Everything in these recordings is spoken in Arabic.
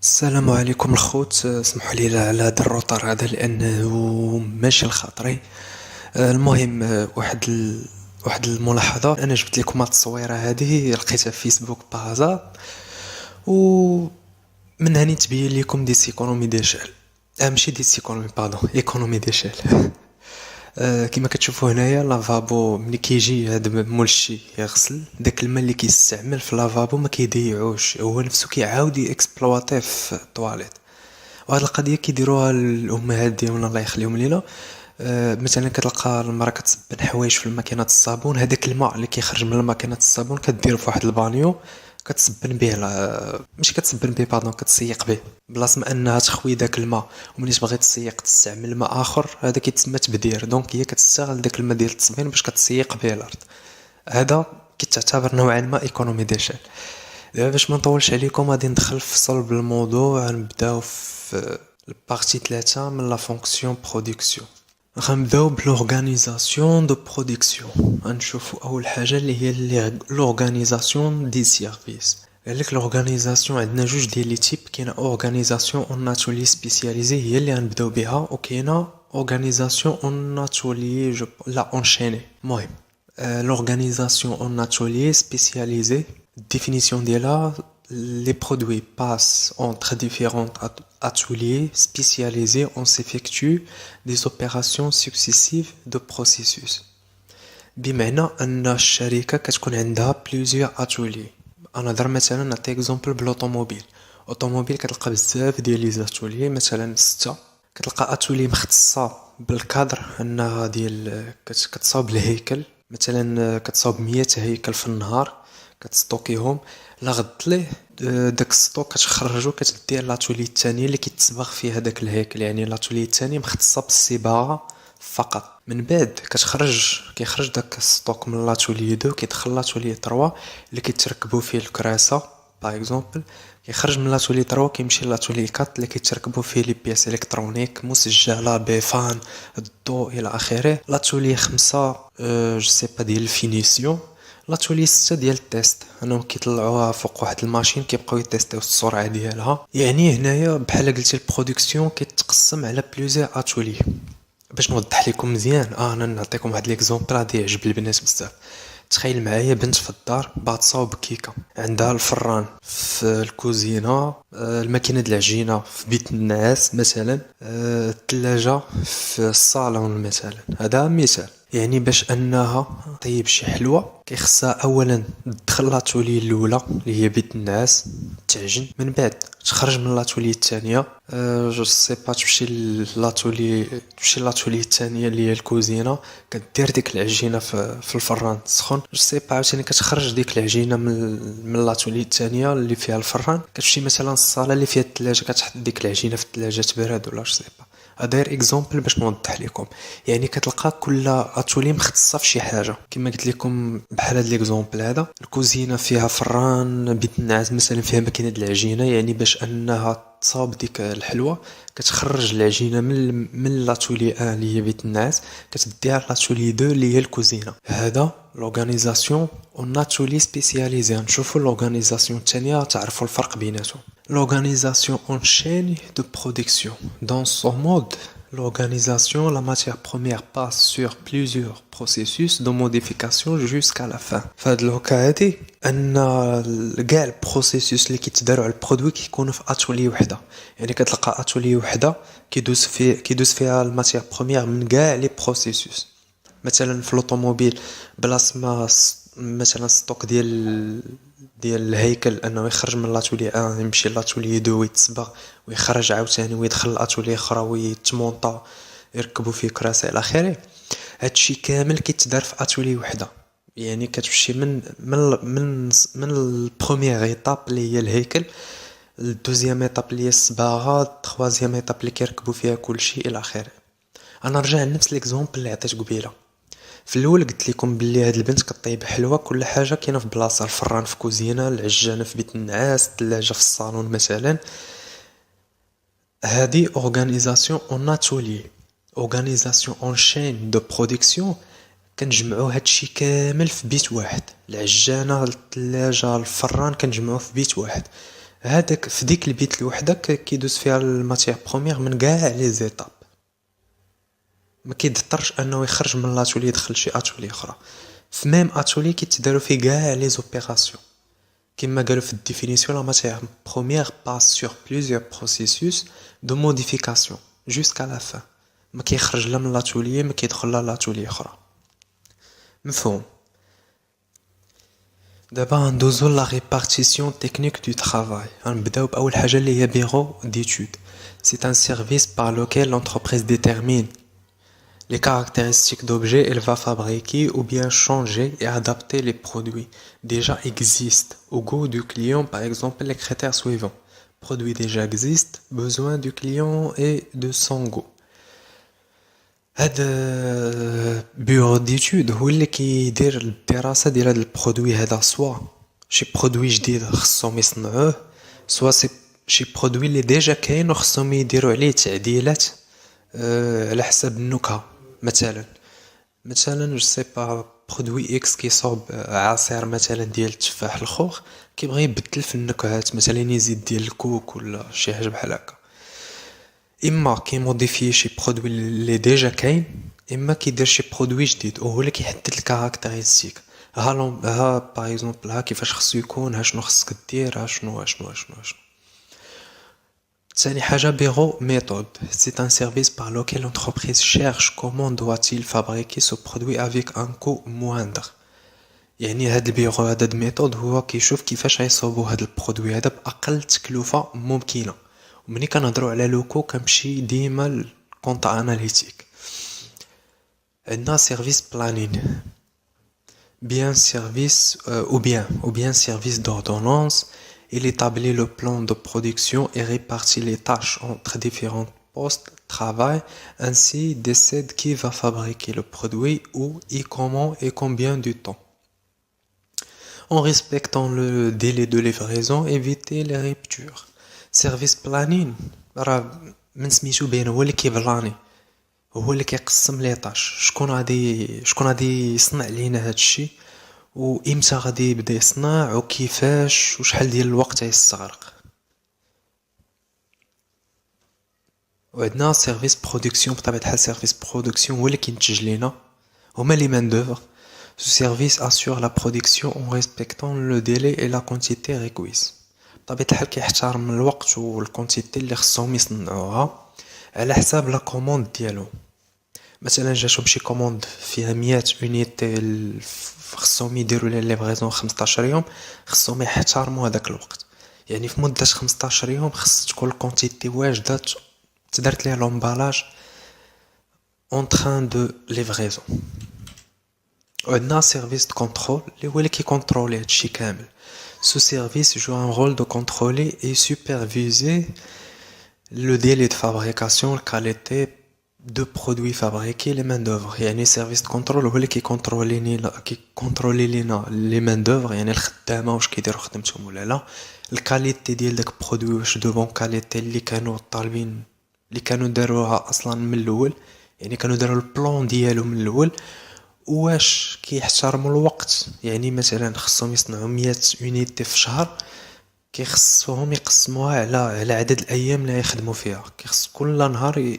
السلام عليكم الخوت، اسمحوا لي على هذا الروتر هذا لانه ماشي الخاطري. المهم، واحد الملاحظه. انا جبت لكم هاد التصويره هذه لقيتها في فيسبوك بهزار، ومن هنا تبين لكم دي سيكونومي ديشال. ماشي دي سيكونومي، باردون، ايكونومي ديشال. كما كتشوفوا هنايا لافابو ملي كيجي هاد مول الشي يغسل داك الماء اللي كيستعمل في لافابو ما كيضيعوش، هو نفسه كيعاود اكسبلواتيه في الطواليت. وهاد القضيه كيديروها الامهات ديالنا الله يخليهم لينا. مثلا كتلقى المراه كتصبن حوايج في الماكينه الصابون، هذاك الماء اللي كيخرج من الماكينه الصابون كديرو في واحد البانيو، كتصبن به ماشي كتصبن به، باردون، كتسيق به. بلاص ما انها تخوي داك الماء وملي تبغي تسيق تستعمل ماء اخر، هذا كيتسمى تبدير. دونك هي كتستغل داك الماء ديال التصبين باش كتسيق به الارض. هذا كتعتبر نوعا ما ايكونومي ديشال. دابا باش ما نطولش عليكم غادي ندخل في صلب الموضوع، نبداو في البارتي 3 من لا فونكسيون برودكسيون. غنبداو بلورغانيزاسيون دو برودكسيون. غنشوفوا اول حاجه اللي هي لورغانيزاسيون دي سيرفيس. قالك لورغانيزاسيون عندنا جوج ديال لي تيب، كاينه اورغانيزاسيون اون اتولي سبيسياليزي هي اللي غنبداو بها، وكاينه اورغانيزاسيون اون اتولي لا اونشيني. المهم، l'organisation en atelier spécialisé, définition ديالها: les produits passent entre différents ateliers spécialisés, on s'effectue des opérations successives de processus. بمعنى ان الشركه كتكون عندها plusieurs ateliers. انا نهضر مثلا، نعطي اكزومبل بالاوتوموبيل. اوتوموبيل كتلقى بزاف ديال لي زاتولي، مثلا 6. كتلقى اتولي مختصه بالكادر، انها ديال كتصاوب الهيكل، مثلا كتصاوب 100 هيكل في النهار كتستوكيهم. لا غدت ليه داك الستوك كتخرجو كتديه لاتولي الثانيه اللي كيتصبغ فيها داك الهيكل، يعني لاتولي الثاني مختصه بالصباغه فقط. من بعد كيخرج داك الستوك من لاتولي 2 كيدخل لاتولي 3 اللي كيتركبوا فيه الكراسه باغ اكزومبل. كيخرج من لاتولي 3 كيمشي لاتولي 4 اللي كيتركبوا فيه لي بياس الكترونيك مسجله بفان الضوء الى اخره. لاتولي 5 جو سي با ديال الفينيسيون. لاتولي 6 ديال التيست، انهم كيطلعوها فوق واحد الماشين كيبقاو يتيستيو السرعه ديالها. يعني هنايا بحال قلتي البرودكسيون كيتقسم على بلوزير اتولي. باش نوضح لكم مزيان، انا نعطيكم واحد ليكزومبل غادي يعجب البنات بزاف. تخيل معايا بنت في الدار باغا تصاوب كيكه، عندها الفران في الكوزينه، الماكينه د العجينه في بيت النعاس مثلا، الثلاجه في الصالون مثلا. هذا مثال. يعني باش انها طيب شي حلوه كيخصها اولا تدخل لاتولي الاولى اللي هي بيت النعاس تعجن، من بعد تخرج من لاتولي الثانيه، جو سي با تمشي لاتولي الثانيه اللي هي الكوزينه، كدير ديك العجينه في الفران سخون. جو سي با عاوتاني كتخرج ديك العجينه من لاتولي الثانيه اللي فيها الفران، كتمشي مثلا الصاله اللي فيها الثلاجه كتحط ديك العجينه في الثلاجه تبرد ولا جو سي با. داير اكزومبل باش نوضح لكم. يعني كتلقى كل اتولي مختصه في شي حاجه، كما قلت لكم بحال هذا ليكزومبل هذا. الكوزينه فيها فران، بيت النعاس مثلا فيها ماكينه د العجينه، يعني باش انها تصاوب ديك الحلوه كتخرج العجينه من لاتولي 1 اللي هي بيت النعاس، كتديها لاتولي 2 اللي هي الكوزينه. هذا لورغانيزاسيون اون اتولي سبيسياليزي. نشوفوا لورغانيزاسيون الثانيه تعرفوا الفرق بيناتهم. L'organisation en chaîne de production. Dans ce mode, l'organisation, la matière première passe sur plusieurs processus de modification jusqu'à la fin. فهاد الوكا هادي ان كاع البروسيسوس اللي كيتداروا على البرودوي كيكونوا في اتولي وحده. يعني كتلقى اتولي وحده كيدوز فيها الماتيير بروميير من كاع لي بروسيسوس. مثلا في الاوتوموبيل بلاص ما مثلا ستوك ديال الهيكل انه يخرج من لاتولي 1 يمشي لاتولي 2 ويتصبغ ويخرج عاوتاني ويدخل لاتولي اخرى ويتمونطا يركبوا فيه كراسي الى اخره. هادشي كامل كيتدار في اتولي وحده. يعني كتمشي من البروميير ايطاب اللي هي الهيكل، الدوزيام ايطاب اللي هي الصباغه، الثروازيام ايطاب اللي كيركبوا فيها كلشي الى اخره. انا نرجع لنفس ليكزومبل اللي عطيت قبيله. في الاول قلت لكم بلي هاد البنت كطيب حلوه، كل حاجه كاينه في بلاصه، الفران في كوزينه، العجانه في بيت النعاس، الثلاجه في الصالون مثلا. هذه اورغانيزاسيون اون اتولي. اورغانيزاسيون اون شين دو برودكسيون كنجمعوا هادشي كامل في بيت واحد، العجانه، الثلاجه، الفران كنجمعوا في بيت واحد. هذاك في ديك البيت لوحدك كيدوز فيها الماتيير بروميير من كاع لي زيتاب، ما كيضطرش انه يخرج من لاتولي يدخل شي اتولي اخرى. في ميم اتولي كيتداروا فيه كاع لي زوبيراسيون. كما قالوا في الديفينيسيون لا ماتيير بروميير باس سور بليزيور بروسيسوس دو موديفيكاسيون جوسكا لا فان، ما كيخرج لا من لاتولي ما كيدخل لا لاتولي اخرى. مفهوم؟ دابا ندوزو لا ريبارتيسيون تكنيك دو travail. غنبداو باول حاجه اللي هي بيرو ديتود. سي ان سيرفيس par lequel l'entreprise détermine les caractéristiques d'objets elle va fabriquer ou bien changer et adapter les produits déjà existent au goût du client. Par exemple, les critères suivants: produit déjà existe, besoin du client et de son goût. هذا بيرو ديتود هو اللي كيدير الدراسة ديال هذا البرودوي هذا، سوا شي برودوي جديد خصهم يصنعوه، سوا سي شي برودوي اللي ديجا كاين وخصهم يديروا عليه تعديلات على حساب النكهة. مثلا جو سي با برودوي اكس كيصوب عصير مثلا ديال التفاح الخوخ، كيبغي يبدل في النكهات، مثلا يزيد ديال الكوك ولا شي حاجه بحال هكا. اما كيموديفي شي برودوي اللي ديجا كاين، اما كيدير شي برودوي جديد وهو اللي كيحدد الكاركتيرستيك. ها باغ اكزومبل ها كيفاش خصو يكون، ها شنو خصك دير، ها شنو. ثاني حاجة بيرو méthode. C'est un service par lequel l'entreprise cherche comment doit-il fabriquer ce produit avec un coût moindre. يعني هاد البيرو هاد الميثود هو كيشوف كيفاش غيصوبوا هاد البرودوي هذا بأقل تكلفة ممكنة. ومني كنهضروا على لوكو كنمشي ديما للكونتا اناليتيك. عندنا سيرفيس بلانين bien service ou bien service d'ordonnance. Il établit le plan de production et répartit les tâches entre différents postes de travail, ainsi décide qui va fabriquer le produit, où et comment et combien de temps. En respectant le délai de livraison, éviter les ruptures. Service planning راه من سميتو باين هو اللي كيبلاني، هو اللي كيقسم لي طاش، شكون غادي يصنع لينا هادشي، وامتى غادي يبدا يصنع، وكيفاش، وشحال ديال الوقت غيستغرق. وعندنا سيرفيس برودكسيون. بطبيعة الحال سيرفيس برودكسيون هو اللي كينتج لينا، هما لي مان دوفر. Ce service assure la production en respectant le délai et la quantité requise. بطبيعة الحال كيحترم الوقت والكونتيتي اللي خصهم يصنعوها على حساب لا كوموند ديالو. مثلا جاتهم شي كوموند فيها 100 اونيتي خصهم يديروا لها ليفريزون 15 يوم، خصهم يحترموا هذاك الوقت. يعني في مدة 15 يوم خص تكون الكونتيتي واجدة تدارت ليها لومبالاج اون تران دو ليفريزون. وعندنا سيرفيس دو كونترول اللي هو اللي كيكونترولي هادشي كامل. Ce service joue un rôle de contrôler et superviser le délai de fabrication, la qualité de produits fabriqués, les main d'œuvre. يعني سيرفيس دو كونترول هو اللي كيكونترولي لينا لي مان دوفر، يعني الخدامه واش كيديروا خدمتهم ولا لا، الكاليتي ديال داك البرودوي واش دو بون كاليتي اللي كانوا طالبين، اللي كانوا داروها اصلا من الاول، يعني كانوا داروا البلان ديالو من الاول، واش كيحترموا الوقت. يعني مثلا خصهم يصنعوا 100 اونيتي في شهر، كيخصهم يقسموها على عدد الايام اللي يخدموا فيها. كيخص كل نهار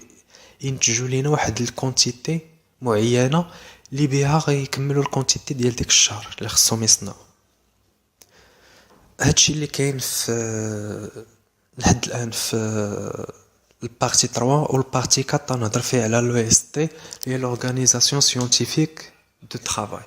ينتجوا لينا واحد الكونتيتي معينه اللي بها غيكملوا الكونتيتي ديال ديك الشهر اللي خصهم يصنعوا. هادشي اللي كاين في لحد الان في البارتي 3. والبارتي 4 نهضر فيه على لو اس تي، هي لورغانيزاسيون سيونتيفيك دو ترافاي.